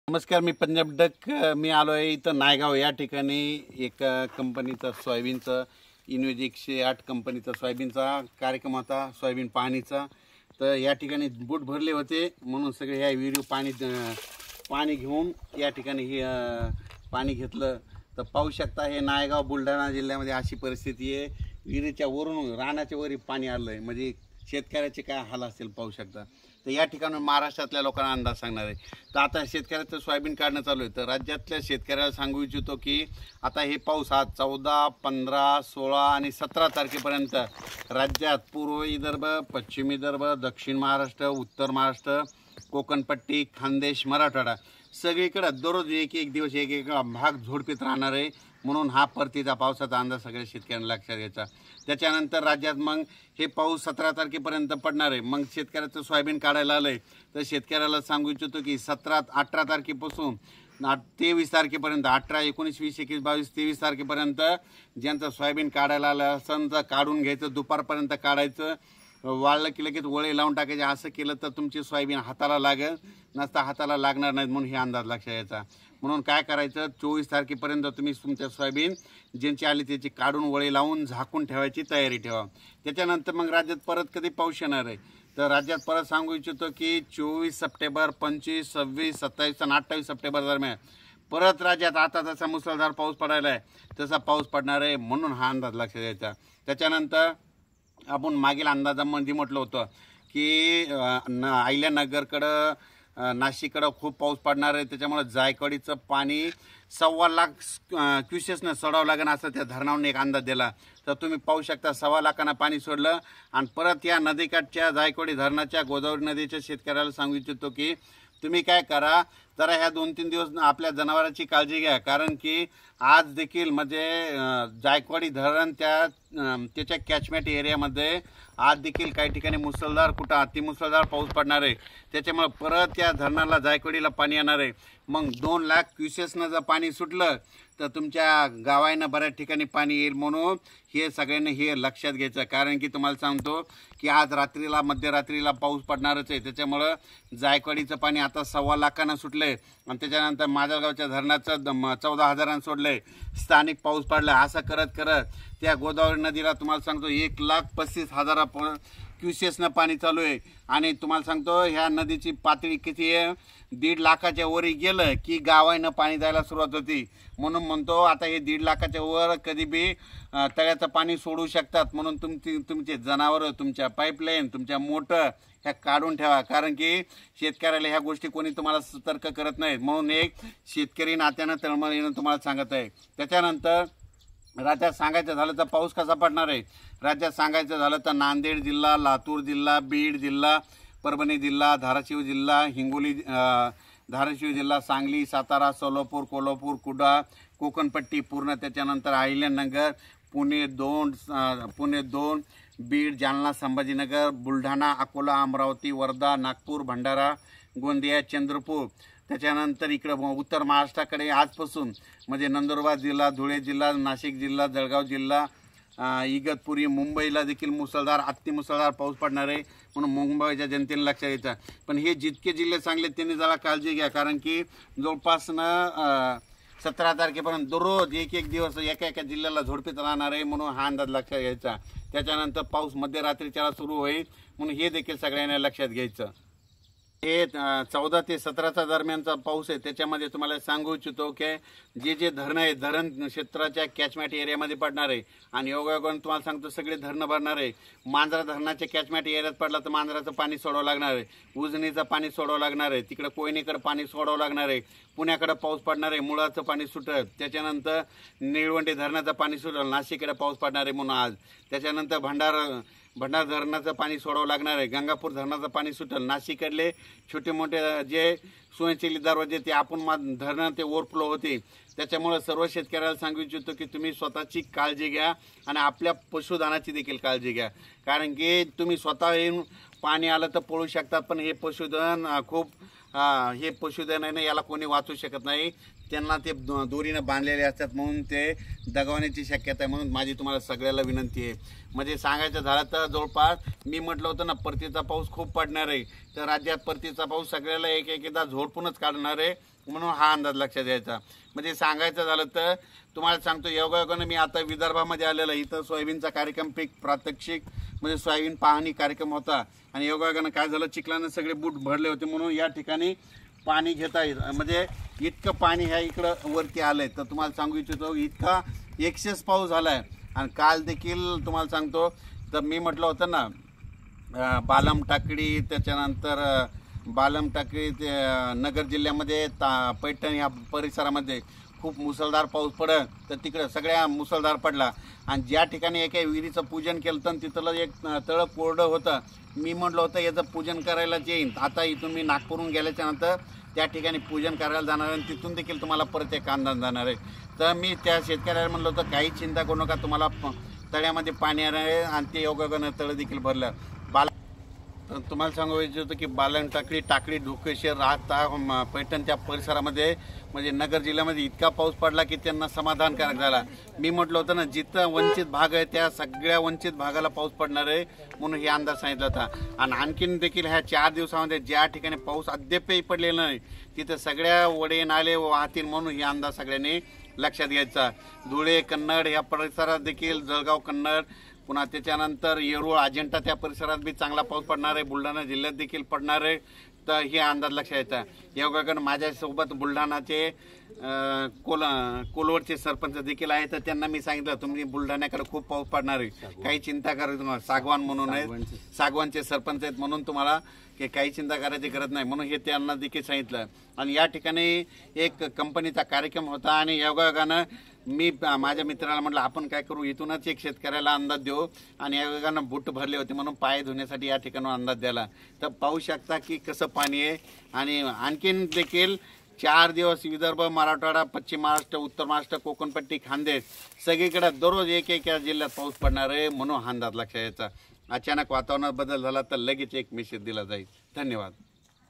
नमस्कार, मी पंजाब डक. मी आलो आहे इथं नायगाव या ठिकाणी. एक कंपनीचा सोयाबीनचा इनोवेज 108 कंपनीचा सोयाबीनचा कार्यक्रम होता, सोयाबीन पाहणीचा. तर या ठिकाणी बूट भरले होते म्हणून सगळे ह्या विहिरी पाणी घेऊन या ठिकाणी हे पाणी घेतलं. तर पाहू शकता, हे नायगाव बुलढाणा जिल्ह्यामध्ये अशी परिस्थिती आहे. विहिरीच्या वरून रानाच्या वरी पाणी आलं आहे, म्हणजे शेतकऱ्याचे काय हाल असेल पाहू शकता. तर या ठिकाणी महाराष्ट्रातल्या लोकांना अंदाज सांगणार आहे. तर आता शेतकऱ्याचं सोयाबीन काढणं चालू आहे. तर राज्यातल्या शेतकऱ्याला सांगू इच्छितो की आता हे पाऊस आज 14, 15, 16 आणि 17 तारखेपर्यंत राज्यात पूर्व विदर्भ, पश्चिम विदर्भ, दक्षिण महाराष्ट्र, उत्तर महाराष्ट्र, कोकणपट्टी, खानदेश, मराठवाडा सगळीकडे दररोज एक दिवस एक भाग झोडपीत राहणार आहे. म्हणून हा परतीचा पावसाचा अंदाज सगळ्या शेतकऱ्यांना लक्षात घ्यायचा. त्याच्यानंतर राज्यात मग हे पाऊस 17 तारखेपर्यंत पडणार आहे. मग शेतकऱ्याचं सोयाबीन काढायला आलंय. तर शेतकऱ्याला सांगू इच्छितो की 18 तारखेपासून 23 तारखेपर्यंत 18, 19, 20, 21, 22, 23 तारखेपर्यंत ज्यांचं सोयाबीन काढायला आलं असेल तर काढून घ्यायचं. दुपारपर्यंत काढायचं. वाळलं की लगेच वळे लावून टाकायचे. असं केलं तर तुमची सोयाबीन हाताला लागेल, नसता हाताला लागणार नाहीत. म्हणून हे अंदाज लक्षात यायचा. म्हणून काय करायचं, 24 तारखेपर्यंत तुम्ही तुमच्या सोयाबीन ज्यांची आली त्याची काढून वळे लावून झाकून ठेवायची तयारी ठेवा. त्याच्यानंतर मग राज्यात परत कधी पाऊस येणार आहे. तर राज्यात परत सांगू इच्छितो की 24 सप्टेंबर, 25, 26, 27 आणि 28 सप्टेंबर दरम्यान परत राज्यात आता जसा मुसळधार पाऊस पडायला आहे तसा पाऊस पडणार आहे. म्हणून हा अंदाज लक्षात द्यायचा. त्याच्यानंतर आपण मागील अंदाजामध्ये म्हटलं होतं की अहिल्यानगरकडं, नाशिककडं खूप पाऊस पडणार आहे. त्याच्यामुळे जायकवाडीचं पाणी 1.25 लाख क्युसेसनं सोडावं लागेल असं त्या धरणावरून एक अंदाज दिला. तर तुम्ही पाहू शकता 1.25 लाखांना पाणी सोडलं. आणि परत या नदीकाठच्या जायकवाडी धरणाच्या, गोदावरी नदीच्या शेतकऱ्याला सांगू इच्छितो की तुम्ही काय करा, जरा ह्या 2-3 दिवस आपल्या जनावरांची काळजी घ्या. कारण की आज देखील म्हणजे जायकवाडी धरण त्याच्या कॅचमेंट एरियामध्ये आज देखील काही ठिकाणी मुसळधार, कुठं अतिमुसळधार पाऊस पडणार आहे. त्याच्यामुळे परत या धरणाला, जायकवाडीला पाणी येणार आहे. मग 2 लाख क्युसेसनं जर पाणी सुटलं तर तुमच्या गावांना बऱ्याच ठिकाणी पाणी येईल. म्हणून हे सगळ्यांनी हे लक्षात घ्यायचं. कारण की तुम्हाला सांगतो की आज रात्रीला, मध्यरात्रीला पाऊस पडणारच आहे. त्याच्यामुळं जायकवाडीचं पाणी आता 1.25 लाखांना सुटलं आहे. आणि त्याच्यानंतर माजलगावच्या धरणाचं 14,000 सोडलं आहे. स्थानिक पाऊस पडला. असं करत करत त्या गोदावरी नदीला तुम्हाला सांगतो 1,35,000 क्युसेसनं पाणी चालू आहे. आणि तुम्हाला सांगतो ह्या नदीची पातळी किती आहे, 1.5 लाखाच्या वरी गेलं की गावांना पाणी द्यायला सुरुवात होती. म्हणून म्हणतो आता हे 1.5 लाखाच्या वर कधी बी तळ्याचं पाणी सोडू शकतात. म्हणून तुमचे जनावरं, तुमच्या पाईपलाईन, तुमच्या मोटर ह्या काढून ठेवा. कारण की शेतकऱ्याला ह्या गोष्टी कोणी तुम्हाला सतर्क करत नाहीत. म्हणून एक शेतकरी नात्यानं तळमळीनं तुम्हाला सांगत आहे. त्याच्यानंतर राज्यात सांगायचं झालं तर पाऊस कसा पडणार आहे. राज्यात सांगायचं झालं तर नांदेड जिल्हा, लातूर जिल्हा, बीड जिल्हा, परभणी जिल्हा, धाराशिव जिल्हा, हिंगोली, धाराशिव जिल्हा, सांगली, सातारा, सोलापूर, कोल्हापूर, कुडाळ, कोकणपट्टी पूर्ण, त्याच्यानंतर अहिल्यानगर, पुणे 2, बीड, जालना, संभाजीनगर, बुलढाणा, अकोला, अमरावती, वर्धा, नागपूर, भंडारा, गोंदिया, चंद्रपूर. त्याच्यानंतर इकडं उत्तर महाराष्ट्राकडे आजपासून म्हणजे नंदुरबार जिल्हा, धुळे जिल्हा, नाशिक जिल्हा, जळगाव जिल्हा, इगतपुरी, मुंबईला देखील मुसळधार, अतिमुसळधार पाऊस पडणार आहे. म्हणून मुंबईच्या जनतेने लक्षात घ्यायचं. पण हे जितके जिल्हे चांगले त्यांनी जरा काळजी घ्या. कारण की जवळपास 17 तारखेपर्यंत दररोज एक दिवस एका जिल्ह्याला झोडपीत राहणार आहे. म्हणून हा अंदाज लक्षात घ्यायचा. त्याच्यानंतर पाऊस मध्यरात्रीच्या सुरू होईल. म्हणून हे देखील सगळ्यांना लक्षात घ्यायचं. हे 14 ते 17चा दरम्यानचा पाऊस आहे. त्याच्यामध्ये तुम्हाला सांगू इच्छितो की जे धरणं आहे, धरण क्षेत्राच्या कॅचमेंट एरियामध्ये पडणार आहे. आणि योगायोगाने तुम्हाला सांगतो सगळे धरणं भरणार आहे. मांजरा धरणाच्या कॅचमेंट एरियात पडला तर मांजराचं पाणी सोडावं लागणार आहे. उजनीचं पाणी सोडावं लागणार आहे. तिकडे कोयनेकडे पाणी सोडावं लागणार आहे. पुण्याकडे पाऊस पडणार आहे. मुळाचं पाणी सुटत. त्याच्यानंतर निळवंडे धरणाचं पाणी सुटलं. नाशिककडे पाऊस पडणार आहे म्हणून आज. त्याच्यानंतर भंडारा धरणाचं पाणी सोडावं लागणार आहे. गंगापूर धरणाचं पाणी सुटेल. नाशिककडले छोटे मोठे जे स्वयंचलित दरवाजे ते आपण धरणं ते ओव्हरफ्लो होते. त्याच्यामुळे सर्व शेतकऱ्याला सांगू इच्छितो की तुम्ही स्वतःची काळजी घ्या आणि आपल्या पशुधनाची देखील काळजी घ्या. कारण की तुम्ही स्वतः येऊन पाणी आलं तर पळू शकतात, पण हे पशुधन हे पशुधन आहे ना, याला कोणी वाचू शकत नाही. त्यांना ते दोरीनं बांधलेले असतात म्हणून ते दगावण्याची शक्यता आहे. म्हणून माझी तुम्हाला सगळ्याला विनंती आहे. म्हणजे सांगायचं झालं तर जवळपास मी म्हटलं होतं ना, परतीचा पाऊस खूप पडणार आहे. तर राज्यात परतीचा पाऊस सगळ्याला एकदा झोडपूनच काढणार आहे. म्हणून हा अंदाज लक्षात द्यायचा. म्हणजे सांगायचं झालं तर तुम्हाला सांगतो, योगायोगानं मी आता विदर्भामध्ये आलेलं, इथं सोयाबीनचा कार्यक्रम पीक प्रात्यक्षिक म्हणजे सोयाबीन पाहणी कार्यक्रम होता. आणि योगायोगानं काय झालं, चिखलानं सगळे बूट भरले होते म्हणून या ठिकाणी पाणी घेता येत, म्हणजे इतकं पाणी ह्या इकडं वरती आलंय. तर तुम्हाला सांगू इच्छितो, इतका एक्सेस पाऊस झालाय. आणि काल देखील तुम्हाला सांगतो, तर मी म्हटलं होतं ना बालम टाकळी, त्याच्यानंतर बालम टाकळी ते नगर जिल्ह्यामध्ये पैठण या परिसरामध्ये खूप मुसळधार पाऊस पडत, तर तिकडं सगळ्या मुसळधार पडला. आणि ज्या ठिकाणी एका विहिरीचं पूजन केलं तर तिथलं एक तळं कोरडं होतं. मी म्हटलं होतं याचं पूजन करायलाच येईन. आता इथून मी नागपूरहून गेल्याच्या नंतर त्या ठिकाणी पूजन करायला जाणार आहे आणि तिथून देखील तुम्हाला परत एक अंदाज जाणार आहे. तर मी त्या शेतकऱ्याला म्हटलं होतं काही चिंता करू नका, तुम्हाला तळ्यामध्ये पाणी आहे आणि ते योगायोगानं तळं देखील भरलं. तर तुम्हाला सांगू इच्छितो की बालन टाकळी ढोकेश्वर राहता पैठण त्या परिसरामध्ये म्हणजे नगर जिल्ह्यामध्ये इतका पाऊस पडला की त्यांना समाधानकारक झाला. मी म्हटलं होतं ना, जिथं वंचित भाग आहे त्या सगळ्या वंचित भागाला पाऊस पडणार आहे म्हणून हे अंदाज सांगितला होता. आणि आणखीन देखील ह्या 4 दिवसामध्ये ज्या ठिकाणी पाऊस अद्यापही पडलेला नाही तिथं सगळ्या वडे नाले वाहतील म्हणून हे अंदाज सगळ्यांनी लक्षात घ्यायचा. धुळे कन्नड या परिसरात देखील, जळगाव कन्नड, पुन्हा त्याच्यानंतर येरूळ अजिंठा त्या परिसरात बी चांगला पाऊस पडणार आहे. बुलढाणा जिल्ह्यात देखील पडणार आहे. तर हे अंदाज लक्षात येतात. योगायोगानं माझ्यासोबत बुलढाणाचे कोलवडचे सरपंच देखील आहेत. तर त्यांना मी सांगितलं तुम्ही बुलढाण्याकडे खूप पाऊस पडणार आहे, काही चिंता करायची तुम्हाला. सागवान म्हणून आहेत, सागवानचे सरपंच आहेत म्हणून तुम्हाला काही चिंता करायची गरज नाही म्हणून हे त्यांना देखील सांगितलं. आणि या ठिकाणी एक कंपनीचा कार्यक्रम होता आणि योगायोगानं मी माझ्या मित्राला म्हटलं आपण काय करू, इथूनच एक शेतकऱ्याला अंदाज देऊ. आणि योगायोगानं बूट भरले होते म्हणून पाय धुण्यासाठी या ठिकाणी अंदाज द्याला. तर पाहू शकता की कसं पाणी आहे. आणि आणखीन देखील 4 दिवस विदर्भ, मराठवाडा, पश्चिम महाराष्ट्र, उत्तर महाराष्ट्र, कोकणपट्टी, खानदेश सगळीकडे दररोज एक जिल्ह्यात पाऊस पडणार आहे म्हणून हा अंदाज लक्षात यायचा. अचानक वातावरणात बदल झाला तर लगेच एक मेसेज दिला जाईल. धन्यवाद.